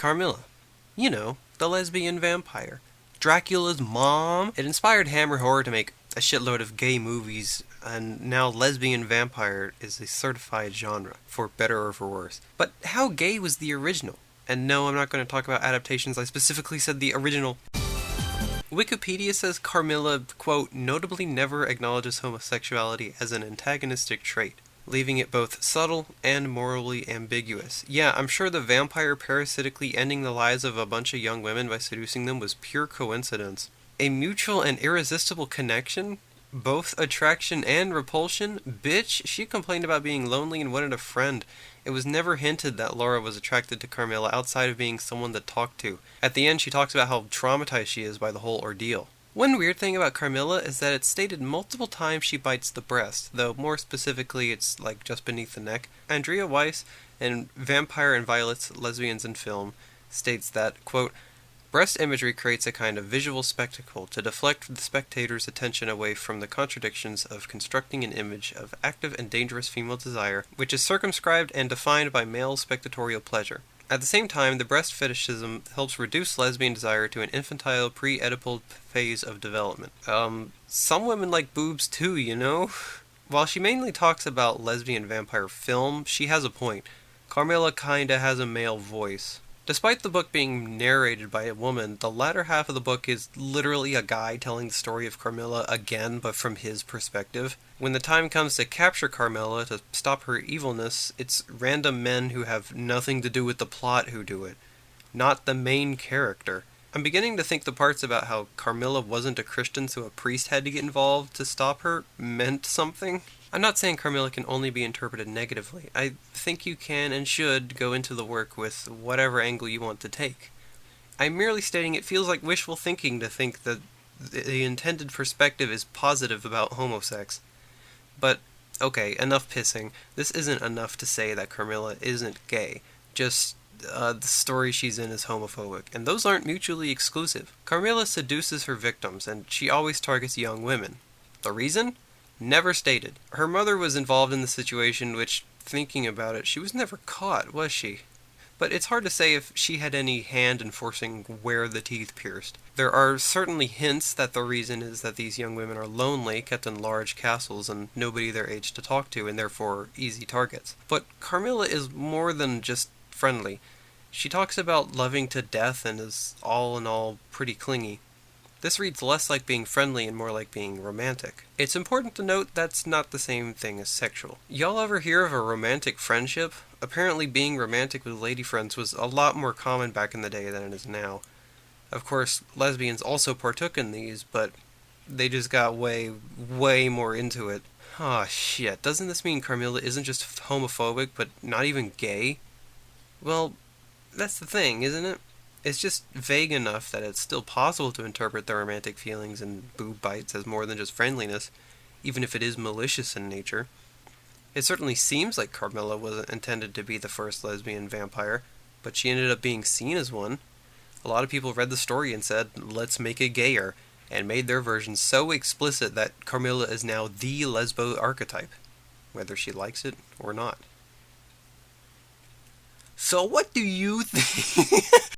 Carmilla. You know, the lesbian vampire. Dracula's mom. It inspired Hammer Horror to make a shitload of gay movies, and now lesbian vampire is a certified genre, for better or for worse. But how gay was the original? And no, I'm not going to talk about adaptations, I specifically said the original. Wikipedia says Carmilla, quote, notably never acknowledges homosexuality as an antagonistic trait, leaving it both subtle and morally ambiguous. Yeah, I'm sure the vampire parasitically ending the lives of a bunch of young women by seducing them was pure coincidence. A mutual and irresistible connection? Both attraction and repulsion? Bitch, she complained about being lonely and wanted a friend. It was never hinted that Laura was attracted to Carmilla outside of being someone to talk to. At the end, she talks about how traumatized she is by the whole ordeal. One weird thing about Carmilla is that it's stated multiple times she bites the breast, though more specifically it's like just beneath the neck. Andrea Weiss in Vampire and Violet's Lesbians in Film states that, quote, breast imagery creates a kind of visual spectacle to deflect the spectator's attention away from the contradictions of constructing an image of active and dangerous female desire, which is circumscribed and defined by male spectatorial pleasure. At the same time, the breast fetishism helps reduce lesbian desire to an infantile pre-Oedipal phase of development. Some women like boobs too, you know? While she mainly talks about lesbian vampire film, she has a point. Carmilla kinda has a male voice. Despite the book being narrated by a woman, the latter half of the book is literally a guy telling the story of Carmilla again, but from his perspective. When the time comes to capture Carmilla to stop her evilness, it's random men who have nothing to do with the plot who do it, not the main character. I'm beginning to think the parts about how Carmilla wasn't a Christian so a priest had to get involved to stop her meant something. I'm not saying Carmilla can only be interpreted negatively. I think you can and should go into the work with whatever angle you want to take. I'm merely stating it feels like wishful thinking to think that the intended perspective is positive about homosex. But, okay, enough pissing. This isn't enough to say that Carmilla isn't gay. Just, the story she's in is homophobic, and those aren't mutually exclusive. Carmilla seduces her victims, and she always targets young women. The reason? Never stated. Her mother was involved in the situation, which, thinking about it, she was never caught, was she? But it's hard to say if she had any hand in forcing where the teeth pierced. There are certainly hints that the reason is that these young women are lonely, kept in large castles, and nobody their age to talk to, and therefore easy targets. But Carmilla is more than just friendly. She talks about loving to death and is all in all pretty clingy. This reads less like being friendly and more like being romantic. It's important to note that's not the same thing as sexual. Y'all ever hear of a romantic friendship? Apparently being romantic with lady friends was a lot more common back in the day than it is now. Of course, lesbians also partook in these, but they just got way more into it. Aw, shit, doesn't this mean Carmilla isn't just homophobic, but not even gay? Well, that's the thing, isn't it? It's just vague enough that it's still possible to interpret the romantic feelings and boob bites as more than just friendliness, even if it is malicious in nature. It certainly seems like Carmilla wasn't intended to be the first lesbian vampire, but she ended up being seen as one. A lot of people read the story and said, let's make it gayer, and made their version so explicit that Carmilla is now the lesbo archetype, whether she likes it or not. So what do you think?